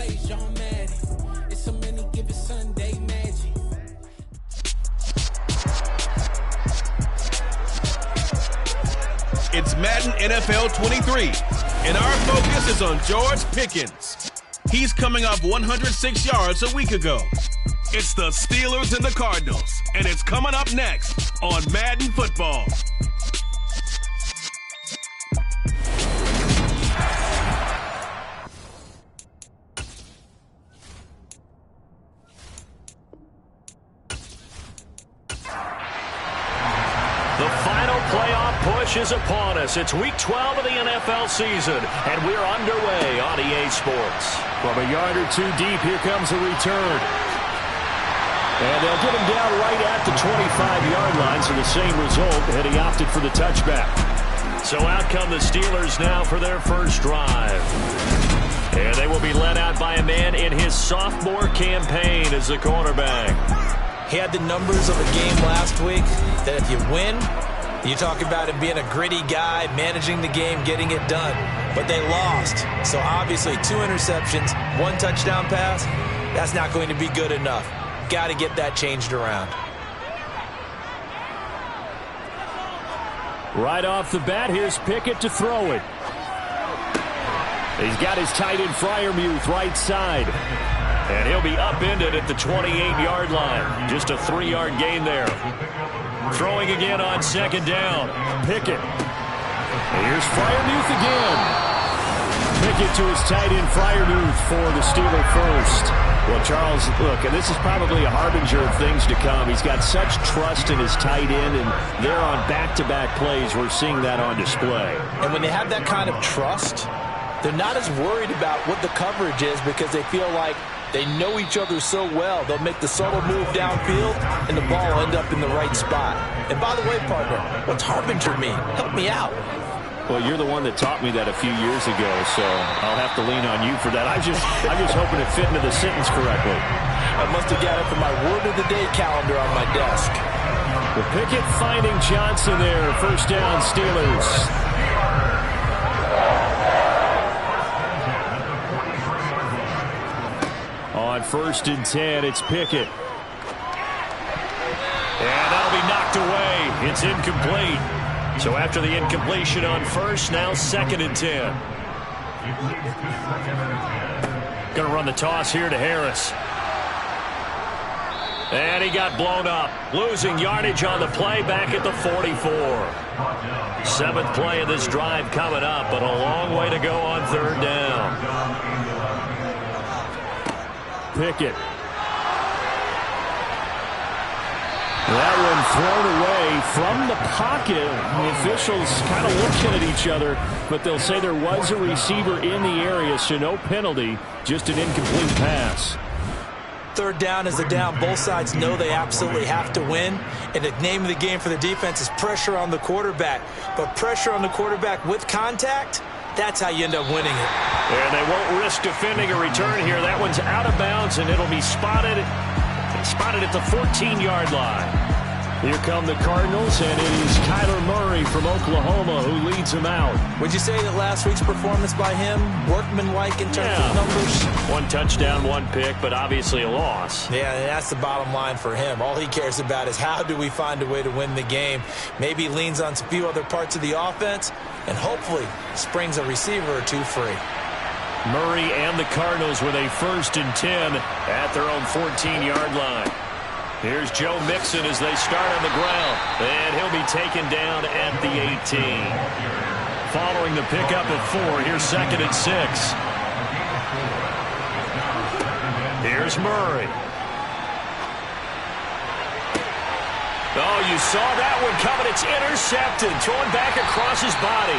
place, John Madden. It's so many given Sunday magic. It's Madden NFL 23, and our focus is on George Pickens. He's coming off 106 yards a week ago. It's the Steelers and the Cardinals, and it's coming up next on Madden Football. The final playoff push is upon us. It's Week 12 of the NFL season, and we're underway on EA Sports. From a yard or two deep, here comes a return. And they'll get him down right at the 25-yard line, so the same result, and he opted for the touchback. So out come the Steelers now for their first drive. And they will be led out by a man in his sophomore campaign as the quarterback. He had the numbers of a game last week that if you win, you talk about him being a gritty guy, managing the game, getting it done. But they lost. So obviously 2 interceptions, 1 touchdown pass, that's not going to be good enough. Got to get that changed around. Right off the bat, here's Pickett to throw it. He's got his tight end Freiermuth right side. And he'll be upended at the 28-yard line. Just a 3-yard gain there. Throwing again on second down. Pickett. And here's Freiermuth again. Pickett to his tight end Freiermuth for the Steeler first. Well, Charles, look, and this is probably a harbinger of things to come. He's got such trust in his tight end, and they're on back-to-back plays. We're seeing that on display. And when they have that kind of trust, they're not as worried about what the coverage is because they feel like they know each other so well. They'll make the subtle move downfield, and the ball will end up in the right spot. And by the way, partner, what's harbinger mean? Help me out. Well, you're the one that taught me that a few years ago, so I'll have to lean on you for that. I'm just hoping it fit into the sentence correctly. I must have got it from my word of the day calendar on my desk. The Pickett finding Johnson there. First down, Steelers. On 1st and 10, it's Pickett. And that'll be knocked away. It's incomplete. So after the incompletion on first, now 2nd and 10. Going to run the toss here to Harris. And he got blown up. Losing yardage on the play back at the 44. 7th play of this drive coming up, but a long way to go on 3rd down. Pickett. That one thrown away from the pocket. The officials kind of looking at each other, but they'll say there was a receiver in the area, so no penalty, just an incomplete pass. 3rd down is a down. Both sides know they absolutely have to win, and the name of the game for the defense is pressure on the quarterback. But pressure on the quarterback with contact, that's how you end up winning it. And they won't risk defending a return here. That one's out of bounds, and it'll be spotted at the 14-yard line. Here come the Cardinals, and it is Kyler Murray from Oklahoma who leads them out. Would you say that last week's performance by him, workmanlike in terms of numbers? 1 touchdown, 1 pick, but obviously a loss. Yeah, that's the bottom line for him. All he cares about is how do we find a way to win the game. Maybe leans on a few other parts of the offense, and hopefully springs a receiver or 2 free. Murray and the Cardinals with a 1st and 10 at their own 14-yard line. Here's Joe Mixon as they start on the ground, and he'll be taken down at the 18. Following the pickup of 4, here's 2nd and 6. Here's Murray. Oh, you saw that one coming. It's intercepted, thrown back across his body.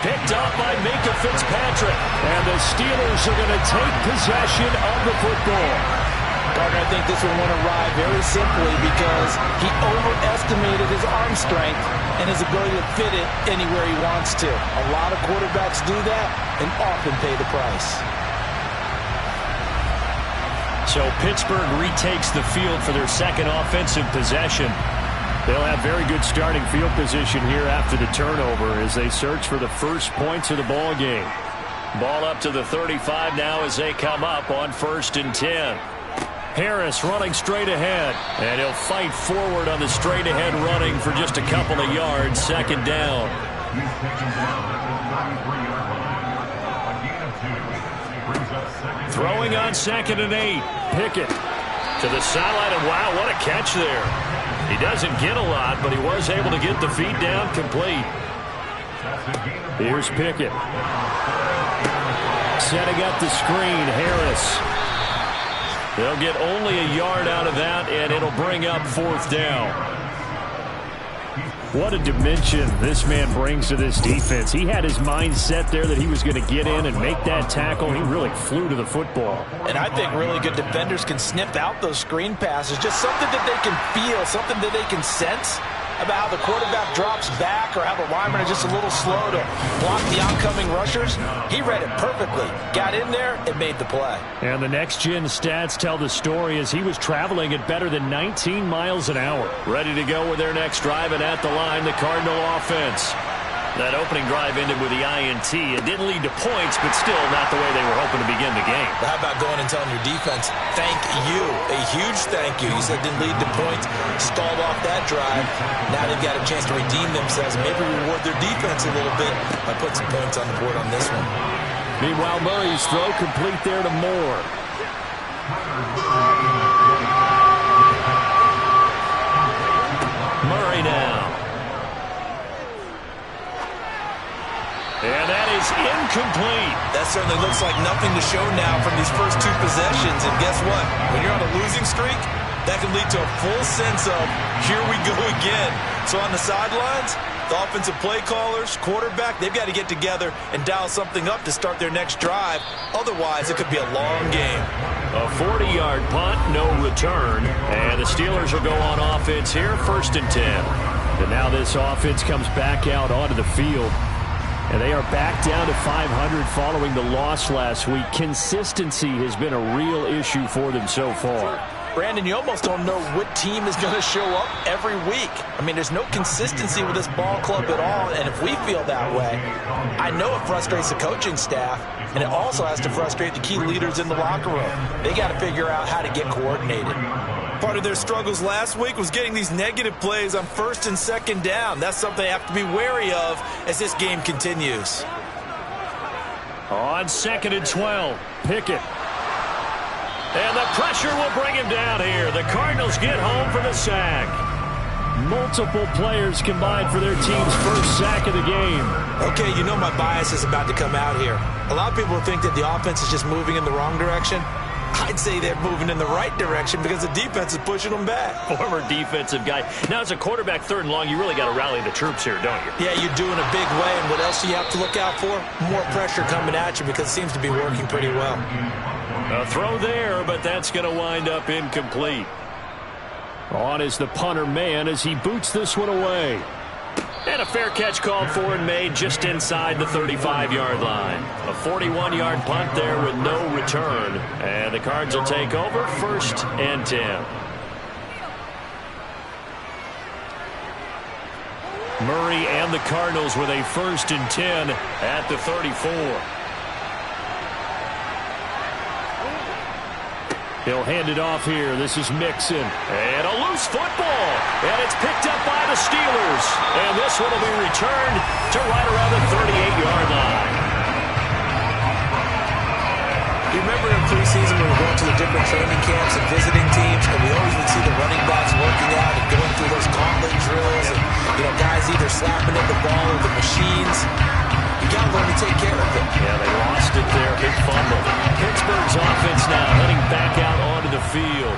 Picked up by Minkah Fitzpatrick. And the Steelers are going to take possession of the football. I think this one went awry very simply because he overestimated his arm strength and his ability to fit it anywhere he wants to. A lot of quarterbacks do that and often pay the price. So Pittsburgh retakes the field for their 2nd offensive possession. They'll have very good starting field position here after the turnover as they search for the first points of the ball game. Ball up to the 35 now as they come up on 1st and 10. Harris running straight ahead, and he'll fight forward on the straight ahead running for just a couple of yards. 2nd down. Throwing on 2nd and 8. Pickett to the sideline, and wow, what a catch there. He doesn't get a lot, but he was able to get the feet down complete. Here's Pickett. Setting up the screen, Harris. They'll get only a yard out of that, and it'll bring up 4th down. What a dimension this man brings to this defense. He had his mind set there that he was going to get in and make that tackle. He really flew to the football. And I think really good defenders can sniff out those screen passes. Just something that they can feel, something that they can sense about how the quarterback drops back or how the linemen are just a little slow to block the oncoming rushers. He read it perfectly. Got in there and made the play. And the next-gen stats tell the story as he was traveling at better than 19 miles an hour. Ready to go with their next drive, and at the line, the Cardinal offense. That opening drive ended with the INT. It didn't lead to points, but still not the way they were hoping to begin the game. But how about going and telling your defense, thank you, a huge thank you. You said didn't lead to points, stalled off that drive. Now they've got a chance to redeem themselves and maybe reward their defense a little bit by putting some points on the board on this one. Meanwhile, Murray's throw complete there to Moore. Murray now. And that is incomplete. That certainly looks like nothing to show now from these first 2 possessions. And guess what? When you're on a losing streak, that can lead to a full sense of, here we go again. So on the sidelines, the offensive play callers, quarterback, they've got to get together and dial something up to start their next drive. Otherwise, it could be a long game. A 40-yard punt, no return. And the Steelers will go on offense here, 1st and 10. And now this offense comes back out onto the field. And they are back down to 500 following the loss last week. Consistency has been a real issue for them so far. Brandon, you almost don't know what team is going to show up every week. I mean, there's no consistency with this ball club at all, and if we feel that way, I know it frustrates the coaching staff, and it also has to frustrate the key leaders in the locker room. They got to figure out how to get coordinated. Part of their struggles last week was getting these negative plays on 1st and 2nd down. That's something they have to be wary of as this game continues. On 2nd and 12, Pickett. And the pressure will bring him down here. The Cardinals get home for the sack. Multiple players combined for their team's first sack of the game. Okay, you know my bias is about to come out here. A lot of people think that the offense is just moving in the wrong direction. I'd say they're moving in the right direction because the defense is pushing them back. Former defensive guy. Now, as a quarterback 3rd and long, you really got to rally the troops here, don't you? Yeah, you do in a big way. And what else do you have to look out for? More pressure coming at you because it seems to be working pretty well. A throw there, but that's going to wind up incomplete. On is the punter man as he boots this one away. And a fair catch called for and made just inside the 35-yard line. A 41-yard punt there with no return. And the Cards will take over 1st and 10. Murray and the Cardinals with a 1st and 10 at the 34. He'll hand it off here. This is Mixon. And a loose football. And it's picked up by the Steelers. And this one will be returned to right around the 38-yard line. You remember in preseason when we were going to the different training camps and visiting teams, and we always would see the running backs working out and going through those gauntlet drills and, guys either slapping at the ball or the machines. You got to learn to take care of it. Yeah, they lost it there. Big fumble. Pittsburgh's offense now heading back out onto the field.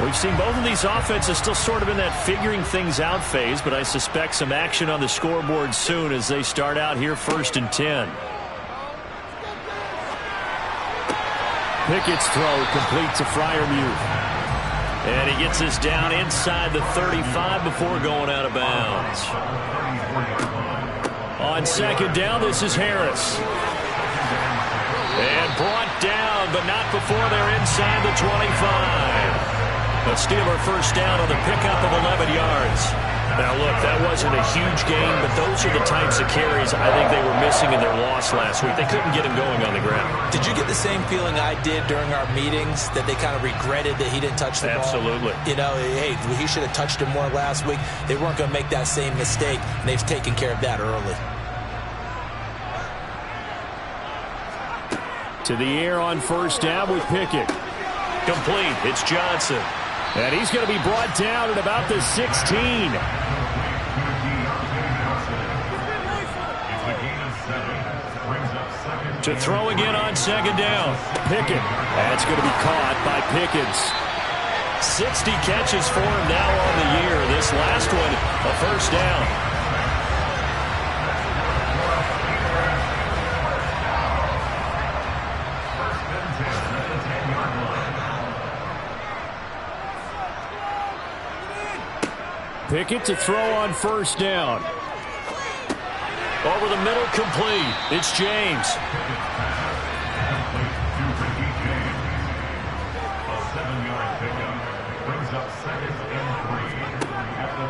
We've seen both of these offenses still sort of in that figuring things out phase, but I suspect some action on the scoreboard soon as they start out here 1st and 10. Pickett's throw complete to Freiermuth. And he gets us down inside the 35 before going out of bounds. On 2nd down, this is Harris. And brought down, but not before they're inside the 25. A Steeler first down on the pickup of 11 yards. Now, look, that wasn't a huge gain, but those are the types of carries I think they were missing in their loss last week. They couldn't get him going on the ground. Did you get the same feeling I did during our meetings, that they kind of regretted that he didn't touch the ball? Absolutely. You know, hey, he should have touched him more last week. They weren't going to make that same mistake, and they've taken care of that early. To the air on first down with Pickett. Complete. It's Johnson. And he's going to be brought down at about the 16. To throw again on second down. Pickett. That's going to be caught by Pickens. 60 catches for him now on the year. This last one, a first down. Pickett to throw on first down. Over the middle, complete. It's James.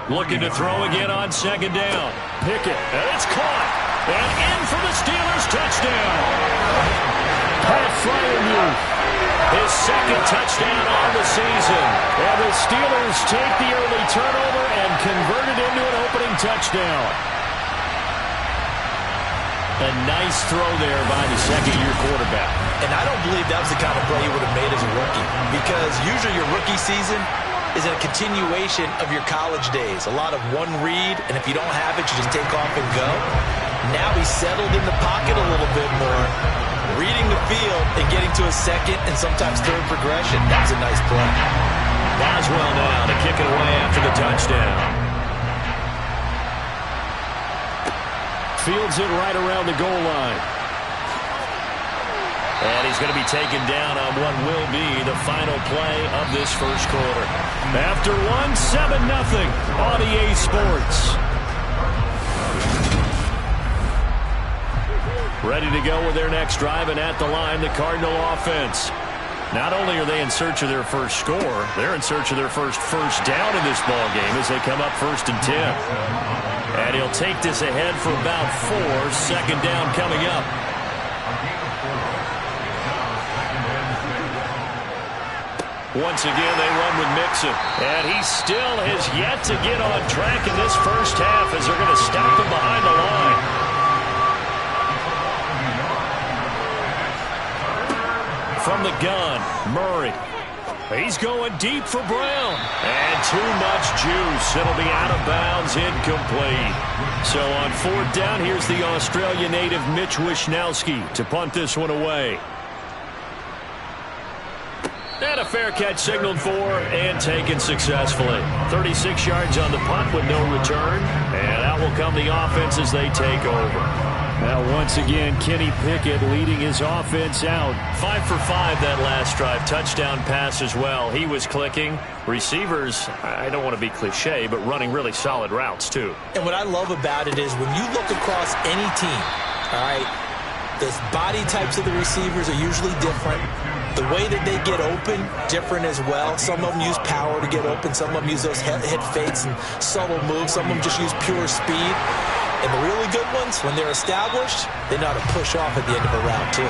Looking to throw again on second down. Pickett. And it's caught. And in for the Steelers touchdown. Pat Freiermuth. His second touchdown on the season. And the Steelers take the early turnover and convert it into an opening touchdown. A nice throw there by the second-year quarterback. And I don't believe that was the kind of play he would have made as a rookie, because usually your rookie season is a continuation of your college days. A lot of one read, and if you don't have it, you just take off and go. Now he's settled in the pocket a little bit more, reading the field and getting to a second and sometimes third progression. That's a nice play. Boswell now to kick it away after the touchdown. Fields it right around the goal line. And he's going to be taken down on what will be the final play of this first quarter. After one, 7-0 on EA Sports. Ready to go with their next drive, and at the line, the Cardinal offense. Not only are they in search of their first score, they're in search of their first down in this ball game as they come up 1st and 10. And he'll take this ahead for about 4. Second down coming up. Once again, they run with Mixon. And he still has yet to get on track in this first half as they're going to stop him behind the line. From the gun, Murray. He's going deep for Brown. And too much juice. It'll be out of bounds, incomplete. So on 4th down, here's the Australia native Mitch Wishnowsky to punt this one away. And a fair catch signaled for and taken successfully. 36 yards on the punt with no return. And out will come the offense as they take over. Now, once again, Kenny Pickett leading his offense out. 5 for 5 that last drive. Touchdown pass as well. He was clicking. Receivers, I don't want to be cliche, but running really solid routes, too. And what I love about it is when you look across any team, all right, the body types of the receivers are usually different. The way that they get open, different as well. Some of them use power to get open. Some of them use those hit fakes and subtle moves. Some of them just use pure speed. And the really good ones, when they're established, they know how to push off at the end of a route, too.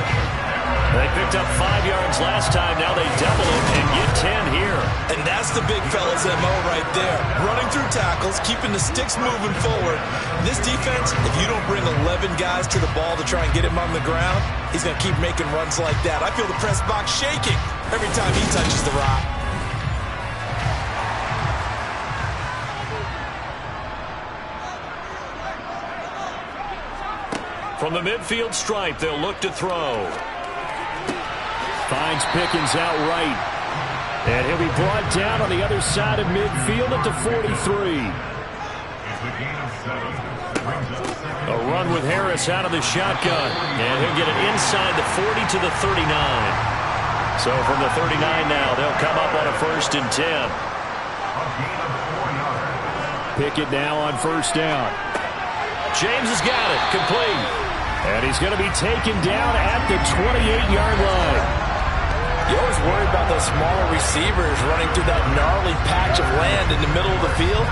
They picked up 5 yards last time. Now they double it and get 10 here. And that's the big fella's MO right there. Running through tackles, keeping the sticks moving forward. This defense, if you don't bring 11 guys to the ball to try and get him on the ground, he's going to keep making runs like that. I feel the press box shaking every time he touches the rock. From the midfield stripe, they'll look to throw. Finds Pickens out right. And he'll be brought down on the other side of midfield at the 43. A run with Harris out of the shotgun. And he'll get it inside the 40 to the 39. So from the 39 now, they'll come up on a 1st and 10. Pickett now on 1st down. James has got it. Complete. And he's going to be taken down at the 28-yard line. You always worry about about those smaller receivers running through that gnarly patch of land in the middle of the field.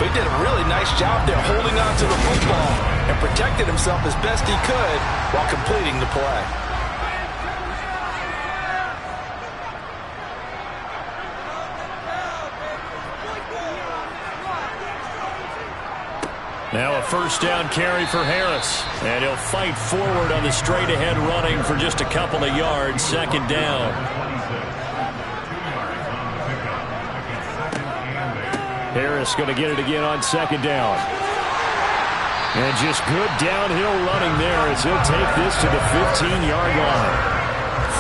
But he did a really nice job there holding on to the football and protected himself as best he could while completing the play. Now a first down carry for Harris. And he'll fight forward on the straight-ahead running for just a couple of yards. Second down. Harris going to get it again on second down. And just good downhill running there as he'll take this to the 15-yard line.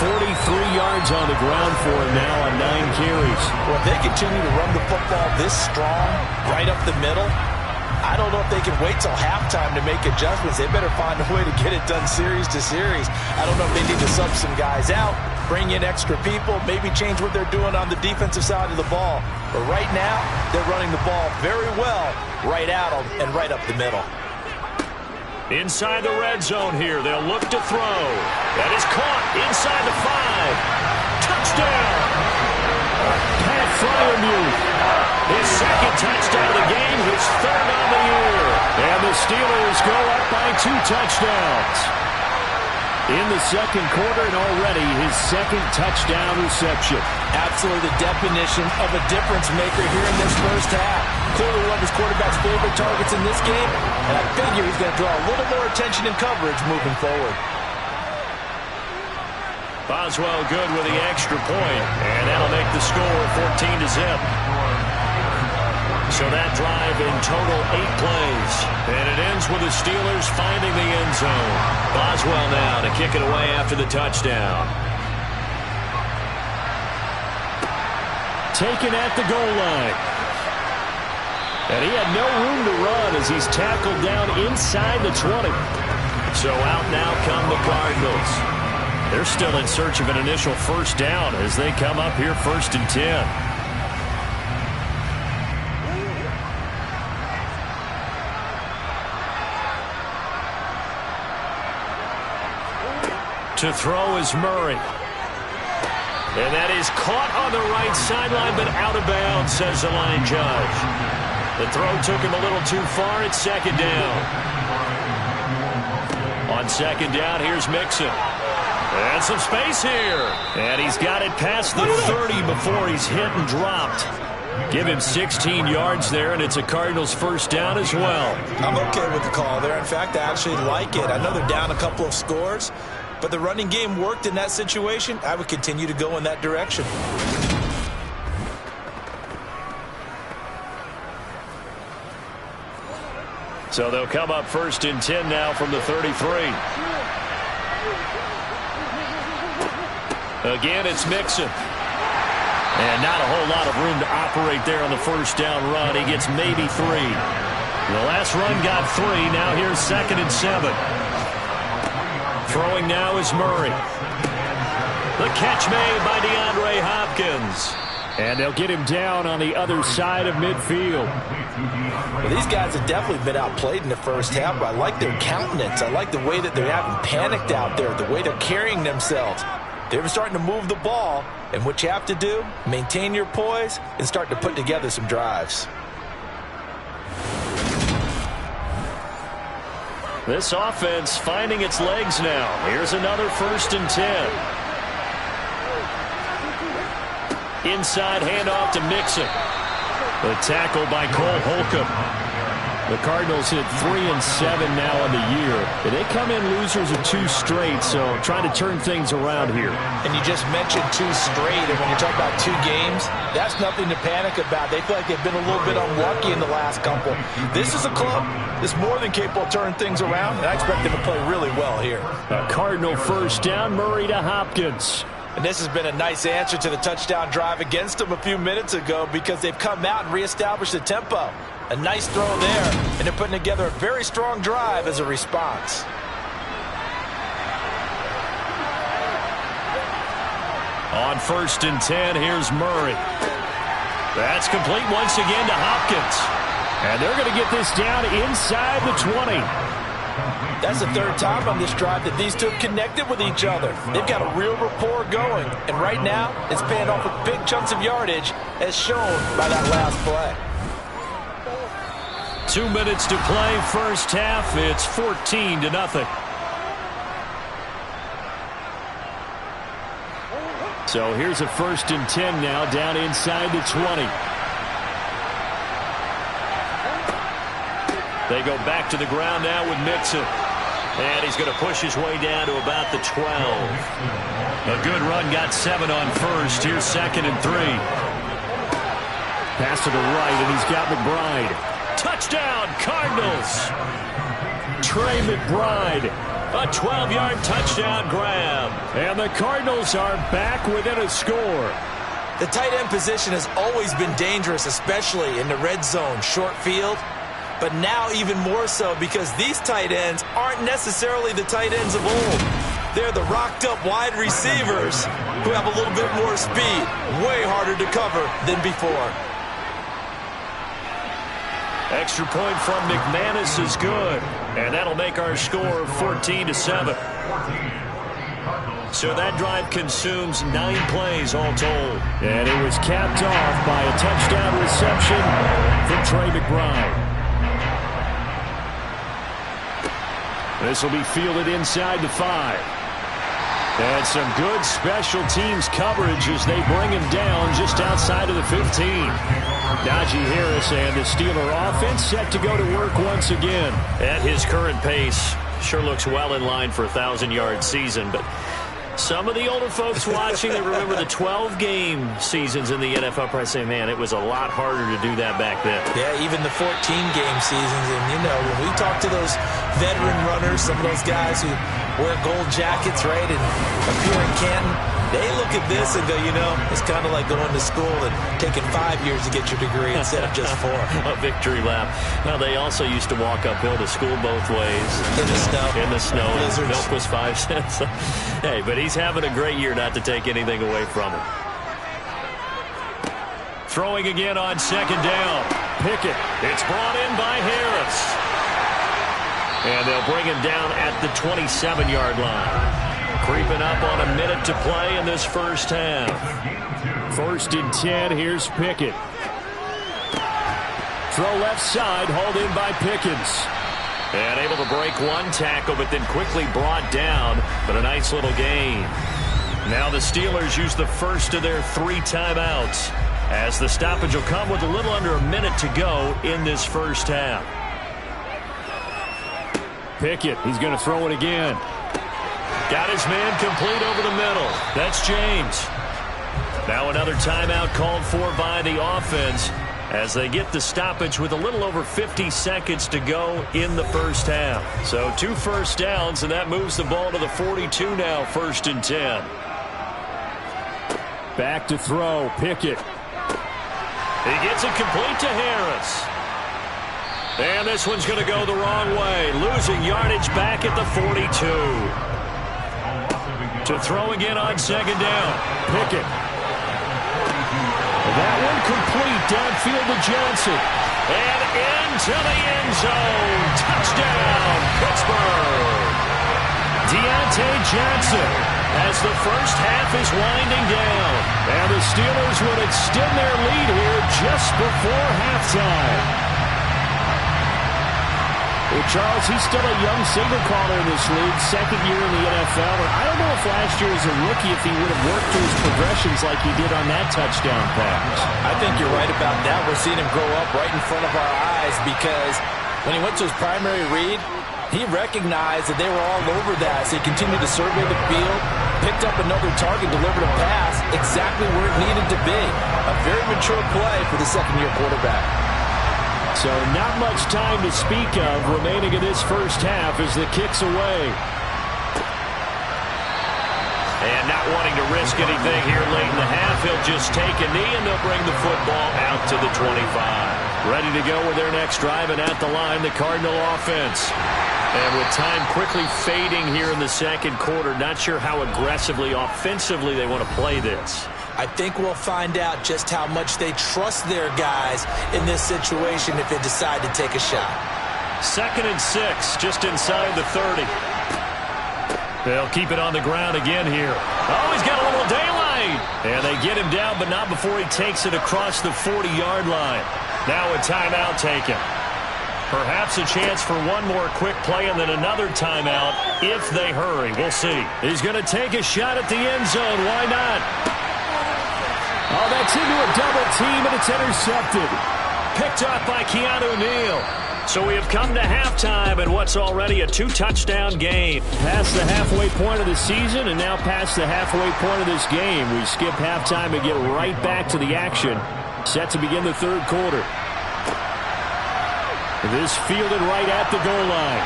43 yards on the ground for him now on 9 carries. Well, if they continue to run the football this strong, right up the middle, I don't know if they can wait till halftime to make adjustments. They better find a way to get it done series to series. I don't know if they need to sub some guys out, bring in extra people, maybe change what they're doing on the defensive side of the ball. But right now, they're running the ball very well right out and right up the middle. Inside the red zone here. They'll look to throw. That is caught inside the 5. Touchdown! Pat Freiermuth. His second touchdown of the game, his third on the year. And the Steelers go up by 2 touchdowns. In the second quarter and already his second touchdown reception. Absolutely the definition of a difference maker here in this first half. Clearly one of his quarterback's favorite targets in this game, and I figure he's going to draw a little more attention and coverage moving forward. Boswell good with the extra point, and that'll make the score 14-0. So that drive in total 8 plays. And it ends with the Steelers finding the end zone. Boswell now to kick it away after the touchdown. Taken at the goal line. And he had no room to run as he's tackled down inside the 20. So out now come the Cardinals. They're still in search of an initial first down as they come up here 1st and 10. To throw is Murray. And that is caught on the right sideline, but out of bounds, says the line judge. The throw took him a little too far at second down. On second down, here's Mixon. And some space here. And he's got it past the 30 before he's hit and dropped. Give him 16 yards there, and it's a Cardinals first down as well. I'm okay with the call there. In fact, I actually like it. I know they're down a couple of scores, but the running game worked in that situation. I would continue to go in that direction. So they'll come up 1st and 10 now from the 33. Again, it's Mixon. And not a whole lot of room to operate there on the first down run. He gets maybe 3. The last run got 3. Now here's 2nd and 7. Throwing now is Murray. The catch made by DeAndre Hopkins. And they'll get him down on the other side of midfield. Well, these guys have definitely been outplayed in the first half, but I like their countenance. I like the way that they haven't panicked out there, the way they're carrying themselves. They're starting to move the ball, and what you have to do, maintain your poise and start to put together some drives. This offense finding its legs now. Here's another 1st and 10. Inside handoff to Mixon. The tackle by Cole Holcomb. The Cardinals hit 3-7 now on the year. They come in losers of 2 straight, so trying to turn things around here. And you just mentioned 2 straight, and when you talk about 2 games, that's nothing to panic about. They feel like they've been a little bit unlucky in the last couple. This is a club that's more than capable of turning things around, and I expect them to play really well here. A Cardinal first down, Murray to Hopkins. And this has been a nice answer to the touchdown drive against them a few minutes ago because they've come out and reestablished the tempo. A nice throw there, and they're putting together a very strong drive as a response. On 1st and 10, here's Murray. That's complete once again to Hopkins. And they're going to get this down inside the 20. That's the third time on this drive that these two have connected with each other. They've got a real rapport going, and right now it's paying off with big chunks of yardage, as shown by that last play. 2 minutes to play, first half. It's 14-0. So here's a 1st and 10 now, down inside the 20. They go back to the ground now with Mixon. And he's going to push his way down to about the 12. A good run, got 7 on first. Here's 2nd and 3. Pass to the right, and he's got McBride. Touchdown, Cardinals. Trey McBride. A 12-yard touchdown grab. And the Cardinals are back within a score. The tight end position has always been dangerous, especially in the red zone, short field. But now even more so because these tight ends aren't necessarily the tight ends of old. They're the rocked-up wide receivers who have a little bit more speed, way harder to cover than before. Extra point from McManus is good, and that'll make our score 14-7. So that drive consumes 9 plays all told. And it was capped off by a touchdown reception from Trey McBride. This will be fielded inside the 5. And some good special teams coverage as they bring him down just outside of the 15. Najee Harris and the Steeler offense set to go to work once again. At his current pace, sure looks well in line for a 1,000-yard season, but some of the older folks watching that remember the 12-game seasons in the NFL probably say, man, it was a lot harder to do that back then. Yeah, even the 14-game seasons. And, you know, when we talk to those veteran runners, some of those guys who wear gold jackets, right, and appear in Canton, they look at this and go, you know, it's kind of like going to school and taking 5 years to get your degree instead of just 4. A victory lap. Now, they also used to walk uphill to school both ways. In the snow. In the snow. Blizzards. Milk was 5 cents. Hey, but he's having a great year, not to take anything away from him. Throwing again on 2nd down. Pickett. It's brought in by Harris. And they'll bring him down at the 27-yard line. Creeping up on a minute to play in this first half. 1st and 10, here's Pickett. Throw left side, hauled in by Pickens. And able to break one tackle, but then quickly brought down. But a nice little gain. Now the Steelers use the first of their 3 timeouts, as the stoppage will come with a little under a minute to go in this first half. Pickett, he's going to throw it again. Got his man complete over the middle. That's James. Now another timeout called for by the offense as they get the stoppage with a little over 50 seconds to go in the first half. So 2 first downs, and that moves the ball to the 42 now, 1st and 10. Back to throw, Pickett. He gets it complete to Harris. And this one's going to go the wrong way, losing yardage back at the 42. To throw again on 2nd down. Pickett. That one complete downfield to Johnson. And into the end zone. Touchdown, Pittsburgh. Deontay Johnson as the first half is winding down. And the Steelers would extend their lead here just before halftime. Well, Charles, he's still a young signal caller in this league, 2nd year in the NFL. And I don't know if last year as a rookie, if he would have worked through his progressions like he did on that touchdown pass. I think you're right about that. We're seeing him grow up right in front of our eyes because when he went to his primary read, he recognized that they were all over that. So he continued to survey the field, picked up another target, delivered a pass exactly where it needed to be. A very mature play for the 2nd-year quarterback. So not much time to speak of remaining in this first half as the kick's away. And not wanting to risk anything here late in the half, he'll just take a knee and they'll bring the football out to the 25. Ready to go with their next drive, and at the line, the Cardinal offense. And with time quickly fading here in the 2nd quarter, not sure how aggressively, offensively they want to play this. I think we'll find out just how much they trust their guys in this situation if they decide to take a shot. 2nd and 6, just inside the 30. They'll keep it on the ground again here. Oh, he's got a little daylight. And they get him down, but not before he takes it across the 40-yard line. Now a timeout taken. Perhaps a chance for one more quick play and then another timeout if they hurry. We'll see. He's going to take a shot at the end zone. Why not? Oh, that's into a double team, and it's intercepted. Picked up by Keanu Neal. So we have come to halftime in what's already a 2-touchdown game. Past the halfway point of the season and now past the halfway point of this game. We skip halftime and get right back to the action. Set to begin the third quarter. This fielded right at the goal line.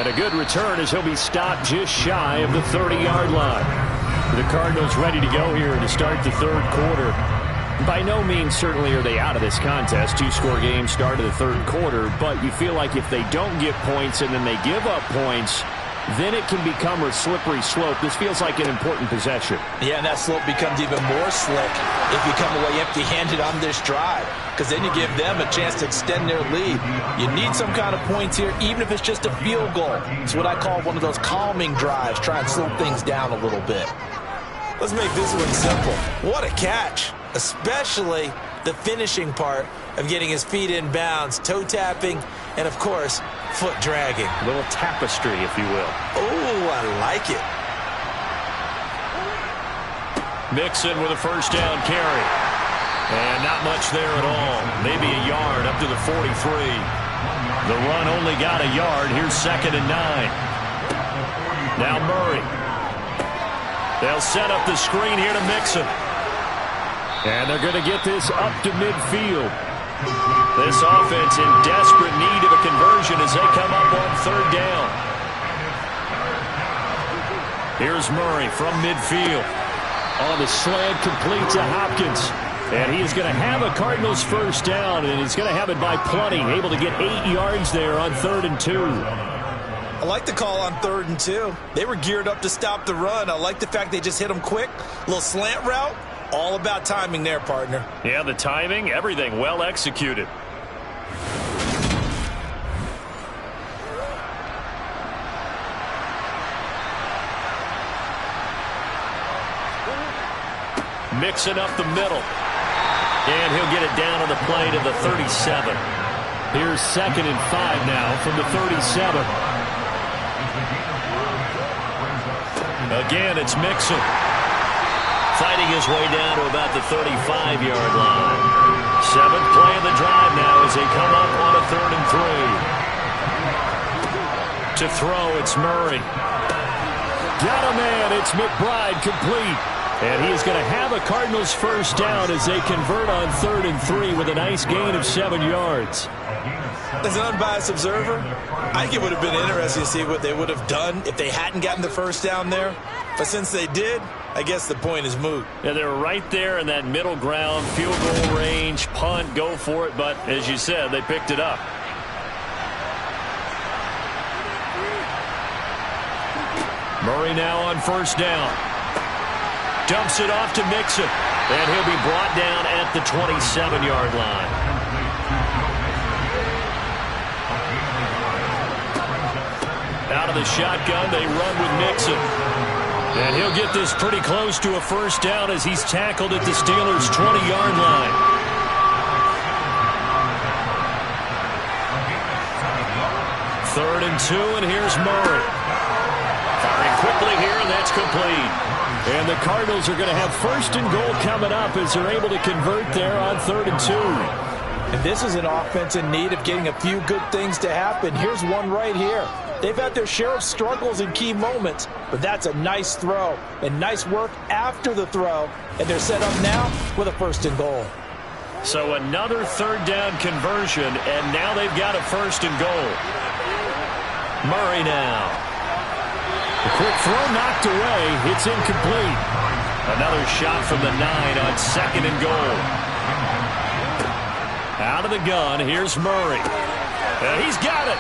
And a good return as he'll be stopped just shy of the 30-yard line. The Cardinals ready to go here to start the third quarter. By no means certainly are they out of this contest. 2-score game start of the third quarter, but you feel like if they don't get points and then they give up points, then it can become a slippery slope. This feels like an important possession. Yeah, and that slope becomes even more slick if you come away empty-handed on this drive, because then you give them a chance to extend their lead. You need some kind of points here, even if it's just a field goal. It's what I call one of those calming drives, try and slow things down a little bit. Let's make this one simple. What a catch, especially the finishing part of getting his feet in bounds, toe tapping, and of course, foot dragging. A little tapestry, if you will. Oh, I like it. Mixon with a first down carry. And not much there at all. Maybe a yard up to the 43. The run only got a yard. Here's 2nd and 9. Now Murray. They'll set up the screen here to Mixon. And they're going to get this up to midfield. This offense in desperate need of a conversion as they come up on third down. Here's Murray from midfield. On the slant, complete to Hopkins. And he is going to have a Cardinals first down, and he's going to have it by plenty. Able to get 8 yards there on 3rd and 2. I like the call on 3rd and 2. They were geared up to stop the run. I like the fact they just hit them quick. A little slant route. All about timing there, partner. Yeah, the timing, everything well executed. Mixing up the middle. And he'll get it down on the play to the 37. Here's 2nd and 5 now from the 37. Again, it's Mixon. Fighting his way down to about the 35-yard line. 7th play of the drive now as they come up on a 3rd and 3. To throw, it's Murray. Got a man, it's McBride, complete. And he's going to have a Cardinals first down as they convert on 3rd and 3 with a nice gain of 7 yards. As an unbiased observer, I think it would have been interesting to see what they would have done if they hadn't gotten the first down there. But since they did, I guess the point is moot. Yeah, they were right there in that middle ground, field goal range, punt, go for it. But as you said, they picked it up. Murray now on first down. Dumps it off to Mixon. And he'll be brought down at the 27-yard line. Out of the shotgun, they run with Mixon. And he'll get this pretty close to a first down as he's tackled at the Steelers' 20-yard line. Third and 2, and here's Murray. Firing quickly here, and that's complete. And the Cardinals are going to have 1st and goal coming up as they're able to convert there on 3rd and 2. And this is an offense in need of getting a few good things to happen. Here's one right here. They've had their share of struggles in key moments, but that's a nice throw and nice work after the throw. And they're set up now with a 1st and goal. So another 3rd down conversion, and now they've got a 1st and goal. Murray now. The quick throw knocked away. It's incomplete. Another shot from the 9 on 2nd and goal. Out of the gun, here's Murray. And he's got it.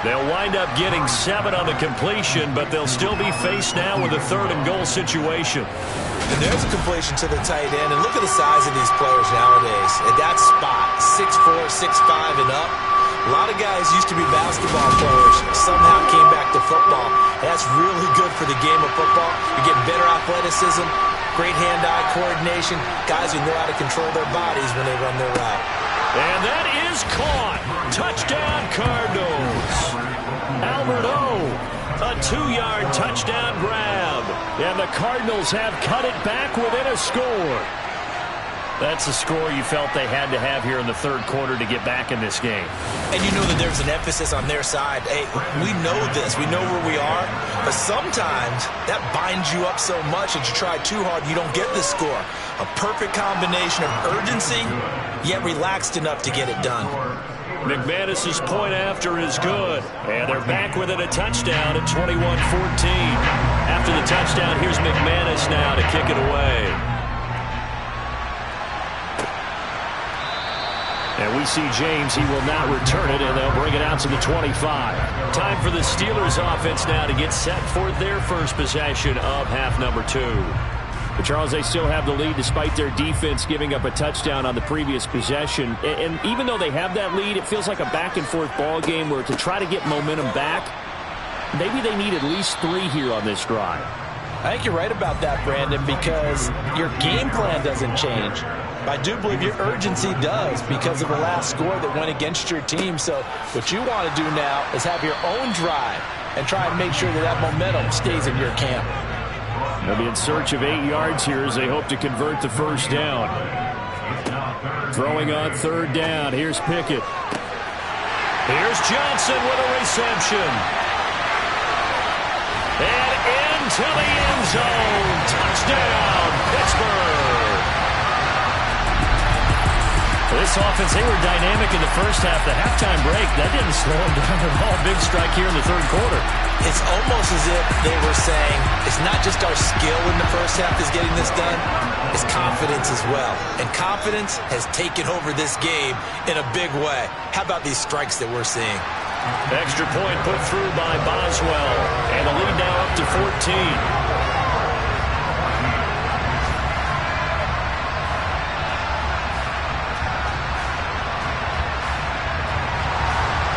They'll wind up getting 7 on the completion, but they'll still be faced now with a 3rd and goal situation. And there's a completion to the tight end. And look at the size of these players nowadays. At that spot, 6'4", 6'5", and up. A lot of guys used to be basketball players, somehow came back to football. That's really good for the game of football. You're getting better athleticism, great hand-eye coordination, guys who know how to control their bodies when they run their route. And that is caught. Touchdown, Cardinals. Albert O, a 2-yard touchdown grab. And the Cardinals have cut it back within a score. That's a score you felt they had to have here in the 3rd quarter to get back in this game. And you know that there's an emphasis on their side. Hey, we know this. We know where we are. But sometimes that binds you up so much that you try too hard, you don't get the score. A perfect combination of urgency, yet relaxed enough to get it done. McManus's point after is good. And they're back within a touchdown at 21-14. After the touchdown, here's McManus now to kick it away. And we see James. He will not return it, and they'll bring it out to the 25. Time for the Steelers offense now to get set for their first possession of half number 2. But Charles, they still have the lead despite their defense giving up a touchdown on the previous possession. And even though they have that lead, it feels like a back-and-forth ball game where to try to get momentum back, maybe they need at least 3 here on this drive. I think you're right about that, Brandon, because your game plan doesn't change. I do believe your urgency does because of the last score that went against your team. So what you want to do now is have your own drive and try and make sure that that momentum stays in your camp. They'll be in search of 8 yards here as they hope to convert the first down. Throwing on 3rd down. Here's Pickett. Here's Johnson with a reception. And into the end zone. Touchdown, Pittsburgh. This offense, they were dynamic in the first half. The halftime break, that didn't slow them down at all. Big strike here in the 3rd quarter. It's almost as if they were saying, it's not just our skill in the first half that's getting this done, it's confidence as well. And confidence has taken over this game in a big way. How about these strikes that we're seeing? Extra point put through by Boswell. And the lead now up to 14.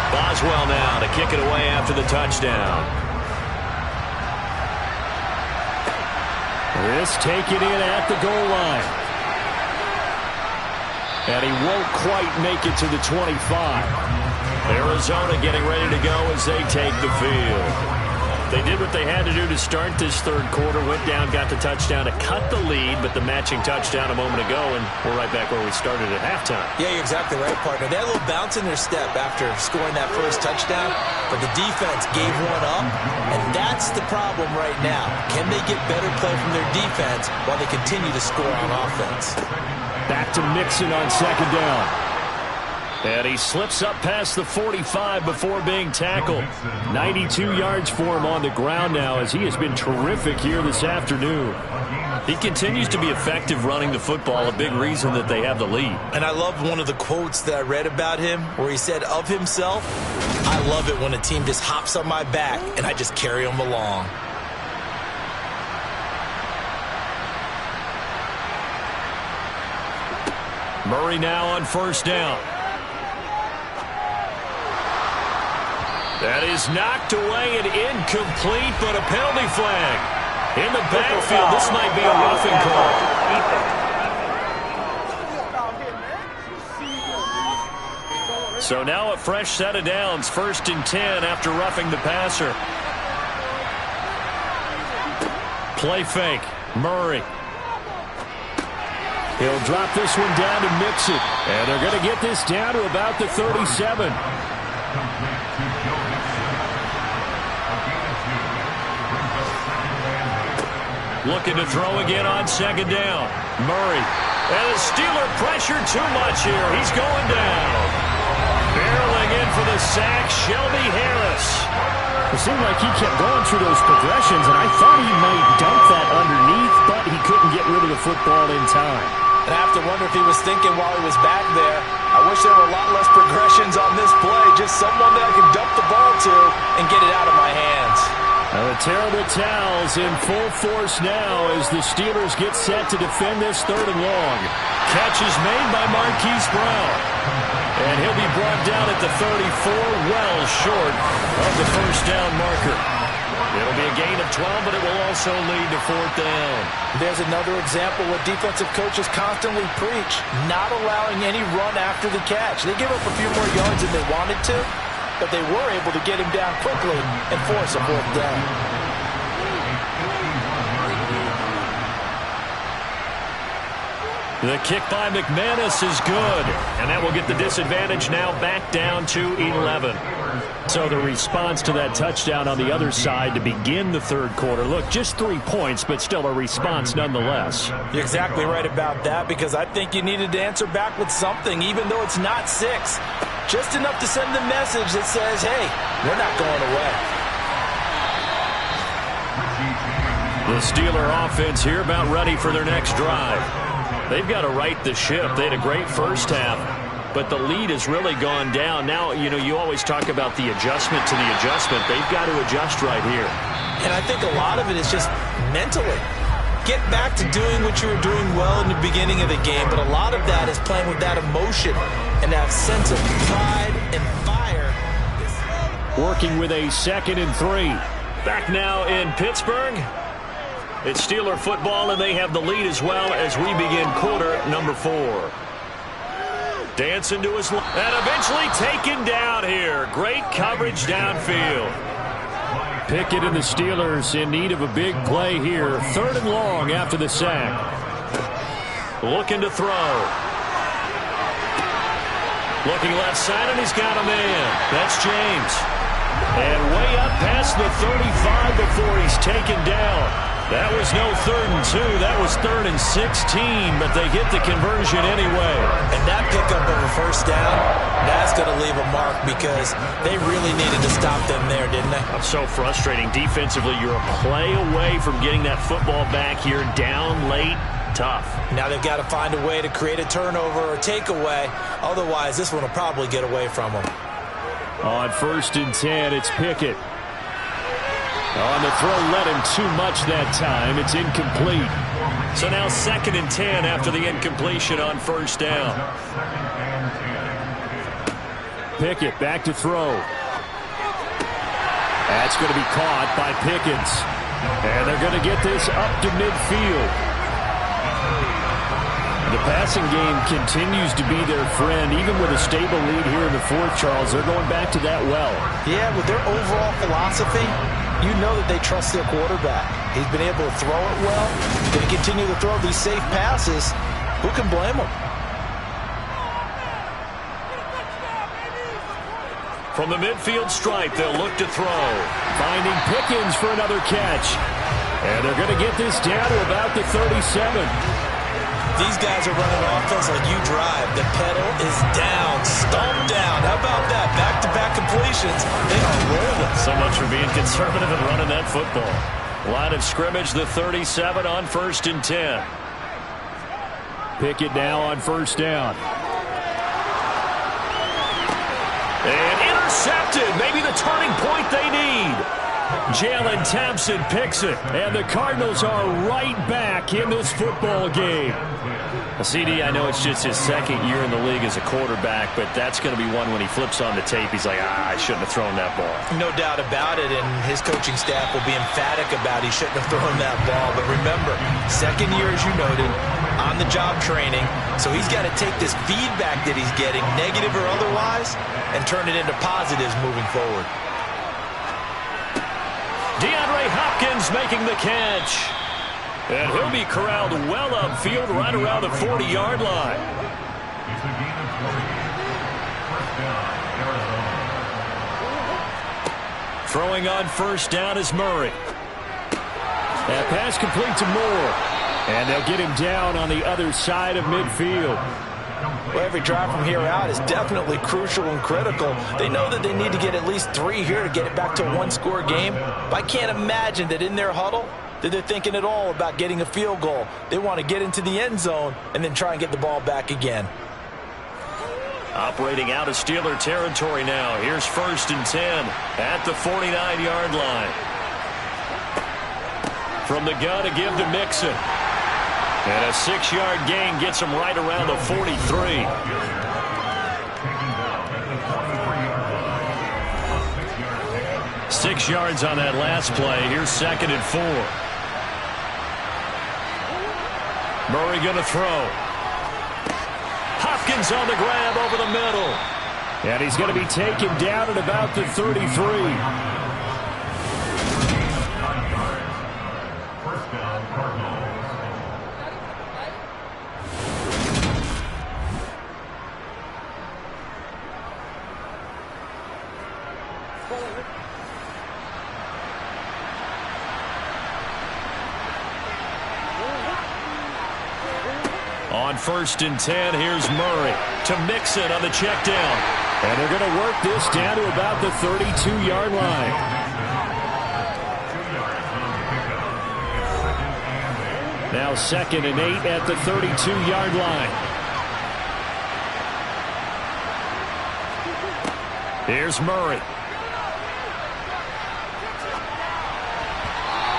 Boswell now to kick it away after the touchdown. This taken in at the goal line. And he won't quite make it to the 25. Arizona getting ready to go as they take the field. They did what they had to do to start this 3rd quarter. Went down, got the touchdown to cut the lead, but the matching touchdown a moment ago, and we're right back where we started at halftime. Yeah, you're exactly right, partner. They had a little bounce in their step after scoring that first touchdown, but the defense gave one up, and that's the problem right now. Can they get better play from their defense while they continue to score on offense? Back to Mixon on 2nd down. And he slips up past the 45 before being tackled. 92 yards for him on the ground now as he has been terrific here this afternoon. He continues to be effective running the football, a big reason that they have the lead. And I love one of the quotes that I read about him where he said of himself, I love it when a team just hops on my back and I just carry them along. Murray now on 1st down. That is knocked away and incomplete, but a penalty flag. In the backfield, this might be a roughing call. So now a fresh set of downs, 1st and 10 after roughing the passer. Play fake, Murray. He'll drop this one down to Mixon. And they're going to get this down to about the 37. Looking to throw again on 2nd down. Murray. And the Steeler pressure too much here. He's going down. Barreling in for the sack, Shelby Harris. It seemed like he kept going through those progressions, and I thought he might dump that underneath, but he couldn't get rid of the football in time. And I have to wonder if he was thinking while he was back there, I wish there were a lot less progressions on this play. Just someone that I can dump the ball to and get it out of my hands. The terrible towels in full force now as the Steelers get set to defend this 3rd and long. Catch is made by Marquise Brown. And he'll be brought down at the 34, well short of the first down marker. It'll be a gain of 12, but it will also lead to 4th down. There's another example what defensive coaches constantly preach, not allowing any run after the catch. They give up a few more yards than they wanted to, but they were able to get him down quickly and force a 4th down. The kick by McManus is good, and that will get the disadvantage now back down to 11. So the response to that touchdown on the other side to begin the 3rd quarter. Look, just 3 points, but still a response nonetheless. You're exactly right about that, because I think you needed to answer back with something, even though it's not 6. Just enough to send the message that says, hey, we're not going away. The Steeler offense here about ready for their next drive. They've got to right the ship. They had a great first half, but the lead has really gone down. Now, you always talk about the adjustment to the adjustment. They've got to adjust right here. And I think a lot of it is just mentally. Get back to doing what you were doing well in the beginning of the game, but a lot of that is playing with that emotion and that sense of pride and fire. Working with a 2nd and 3. Back now in Pittsburgh. It's Steeler football, and they have the lead as well as we begin quarter number 4. Dancing to his left, and eventually taken down here. Great coverage downfield. Pickett and the Steelers in need of a big play here. 3rd and long after the sack. Looking to throw. Looking left side, and he's got a man. That's James. And way up past the 35 before he's taken down. That was no 3rd and 2. That was 3rd and 16, but they get the conversion anyway. And that pickup of a first down, that's going to leave a mark because they really needed to stop them there, didn't they? So frustrating. Defensively, you're a play away from getting that football back here down late. Tough. Now they've got to find a way to create a turnover or takeaway. Otherwise, this one will probably get away from them. On 1st and 10, it's Pickett. On the throw, led him too much that time. It's incomplete. So now 2nd and 10 after the incompletion on 1st down. Pickett back to throw. That's going to be caught by Pickens. And they're going to get this up to midfield. The passing game continues to be their friend. Even with a stable lead here in the 4th, Charles, they're going back to that well. Yeah, with their overall philosophy, you know that they trust their quarterback. He's been able to throw it well. They continue to throw these safe passes. Who can blame them? From the midfield stripe, they'll look to throw. Finding Pickens for another catch. And they're going to get this down to about the 37. These guys are running offense like you drive. The pedal is down, stomped down. How about that? Back-to-back completions. They are rolling. So much for being conservative and running that football. Line of scrimmage, the 37 on 1st and 10. Pickett now on 1st down. And intercepted. Maybe the turning point they need. Jalen Thompson picks it, and the Cardinals are right back in this football game. CD, I know it's just his 2nd year in the league as a quarterback, but that's going to be one when he flips on the tape. He's like, I shouldn't have thrown that ball. No doubt about it, and his coaching staff will be emphatic about he shouldn't have thrown that ball. But remember, 2nd year, as you noted, on-the-job training, so he's got to take this feedback that he's getting, negative or otherwise, and turn it into positives moving forward. DeAndre Hopkins making the catch. And he'll be corralled well upfield right around the 40-yard line. Throwing on 1st down is Murray. That pass complete to Moore. And they'll get him down on the other side of midfield. Well, every drive from here out is definitely crucial and critical. They know that they need to get at least 3 here to get it back to a 1-score game. But I can't imagine that in their huddle, that they're thinking at all about getting a field goal. They want to get into the end zone and then try and get the ball back again. Operating out of Steeler territory now. Here's 1st and 10 at the 49-yard line. From the gun, a give to Mixon. And a 6-yard gain gets him right around the 43. 6 yards on that last play. Here's 2nd and 4. Murray going to throw. Hopkins on the grab over the middle. And he's going to be taken down at about the 33. On 1st and 10, here's Murray to Mixon on the check down. And they're going to work this down to about the 32-yard line. Now 2nd and 8 at the 32-yard line. Here's Murray.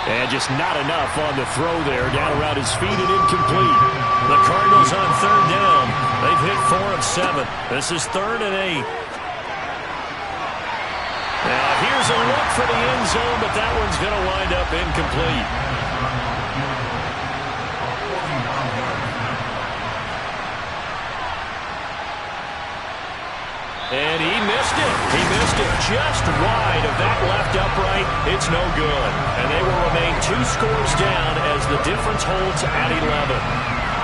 And just not enough on the throw there. Down around his feet and incomplete. The Cardinals on 3rd down. They've hit 4 of 7. This is 3rd and 8. Now here's a look for the end zone, but that one's going to wind up incomplete. And he missed it. He missed it just wide of that left upright. It's no good. And they will remain 2 scores down as the difference holds at 11.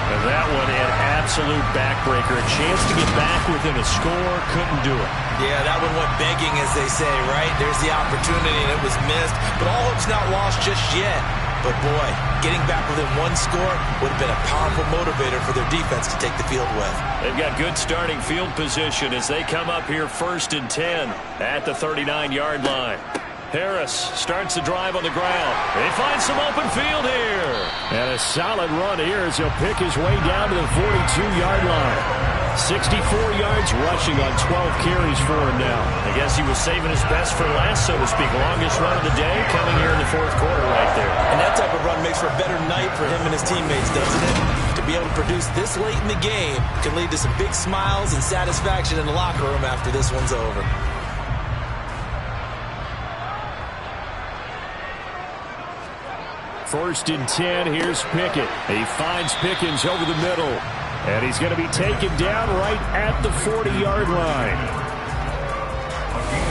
And that one an absolute backbreaker. A chance to get back within a score. Couldn't do it. Yeah, that one went begging, as they say, right? There's the opportunity, and it was missed. But all hope's not lost just yet. But, boy, getting back within 1 score would have been a powerful motivator for their defense to take the field with. They've got good starting field position as they come up here 1st and 10 at the 39-yard line. Harris starts the drive on the ground. They find some open field here. And a solid run here as he'll pick his way down to the 42-yard line. 64 yards rushing on 12 carries for him now. I guess he was saving his best for last, so to speak. Longest run of the day coming here in the 4th quarter right there. And that type of run makes for a better night for him and his teammates, doesn't it? To be able to produce this late in the game can lead to some big smiles and satisfaction in the locker room after this one's over. First and 10, here's Pickett. He finds Pickens over the middle. And he's going to be taken down right at the 40-yard line.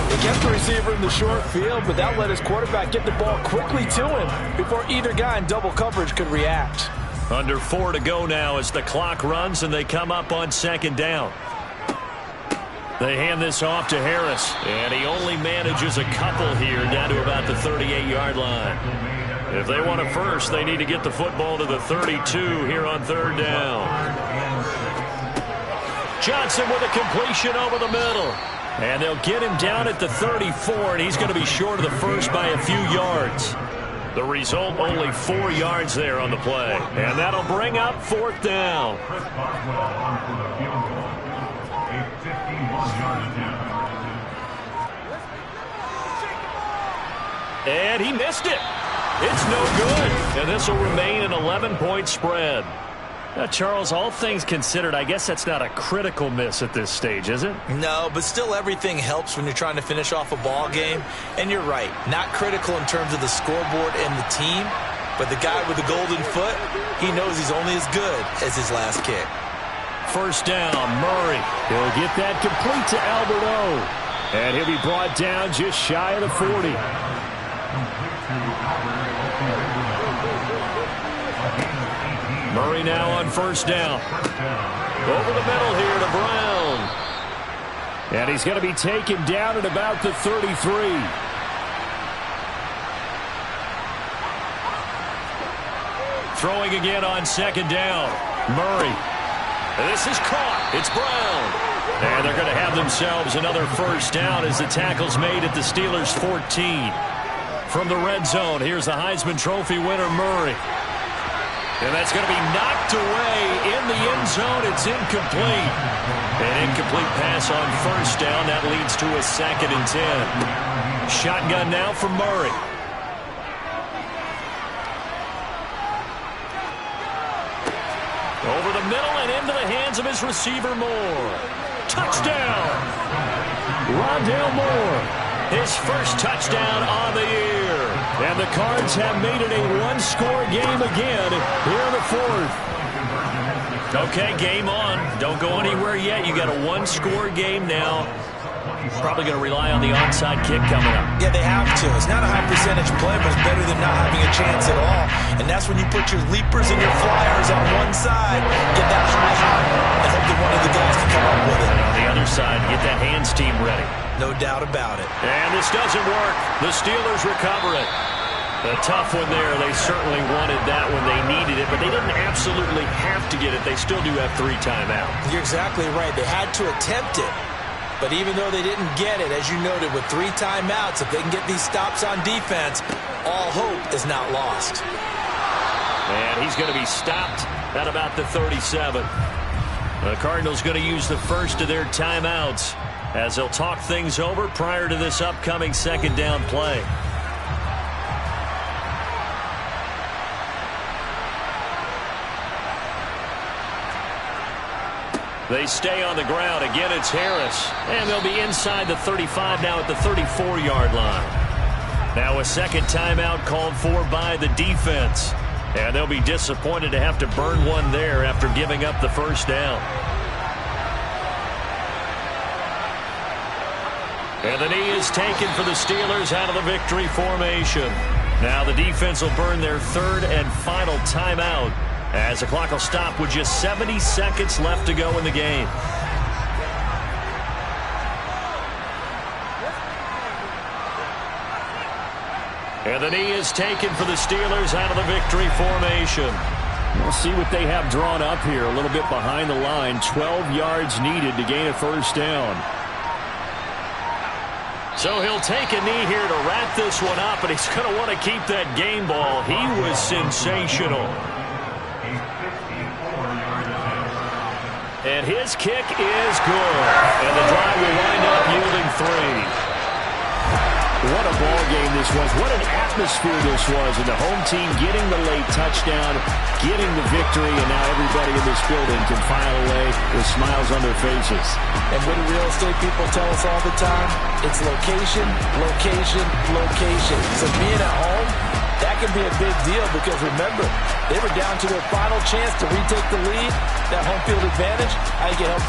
They kept the receiver in the short field, but that let his quarterback get the ball quickly to him before either guy in double coverage could react. Under 4 to go now as the clock runs and they come up on 2nd down. They hand this off to Harris, and he only manages a couple here down to about the 38-yard line. If they want a first, they need to get the football to the 32 here on 3rd down. Johnson with a completion over the middle. And they'll get him down at the 34, and he's going to be short of the first by a few yards. The result, only 4 yards there on the play. And that'll bring up 4th down. And he missed it. It's no good. And this will remain an 11-point spread. Now, Charles, all things considered, I guess that's not a critical miss at this stage, is it? No, but still everything helps when you're trying to finish off a ball game. And you're right, not critical in terms of the scoreboard and the team, but the guy with the golden foot, he knows he's only as good as his last kick. 1st down, Murray. He'll get that complete to Albert O. And he'll be brought down just shy of the 40. Murray now on 1st down. Over the middle here to Brown. And he's going to be taken down at about the 33. Throwing again on 2nd down. Murray. This is caught. It's Brown. And they're going to have themselves another 1st down as the tackle's made at the Steelers' 14. From the red zone, here's the Heisman Trophy winner, Murray. And that's going to be knocked away in the end zone. It's incomplete. An incomplete pass on first down. That leads to a 2nd and 10. Shotgun now for Murray. Over the middle and into the hands of his receiver, Moore. Touchdown! Rondale Moore. His first touchdown on the year. And the Cards have made it a one-score game again here in the 4th. Okay, game on. Don't go anywhere yet. You got a one-score game now. Probably going to rely on the onside kick coming up. Yeah, they have to. It's not a high percentage play, but it's better than not having a chance at all. And that's when you put your leapers and your flyers on one side, get that high, and hope that one of the guys can come up with it. And on the other side, get that hands team ready. No doubt about it. And this doesn't work. The Steelers recover it. A tough one there. They certainly wanted that when they needed it, but they didn't absolutely have to get it. They still do have 3 timeouts. You're exactly right. They had to attempt it. But even though they didn't get it, as you noted, with 3 timeouts, if they can get these stops on defense, all hope is not lost. And he's going to be stopped at about the 37. The Cardinals going to use the first of their timeouts as they'll talk things over prior to this upcoming 2nd down play. They stay on the ground. Again, it's Harris. And they'll be inside the 35 now at the 34-yard line. Now a 2nd timeout called for by the defense. And they'll be disappointed to have to burn one there after giving up the first down. And the knee is taken for the Steelers out of the victory formation. Now the defense will burn their 3rd and final timeout, as the clock will stop with just 70 seconds left to go in the game. And the knee is taken for the Steelers out of the victory formation. We'll see what they have drawn up here. A little bit behind the line. 12 yards needed to gain a first down. So he'll take a knee here to wrap this one up, and he's going to want to keep that game ball. He was sensational. And his kick is good. And the drive will wind up yielding 3. What a ball game this was. What an atmosphere this was. And the home team getting the late touchdown, getting the victory, and now everybody in this building can file away with smiles on their faces. And what do real estate people tell us all the time? It's location, location, location. So being at home, that can be a big deal because, remember, they were down to their final chance to retake the lead. That home field advantage, I think it helped.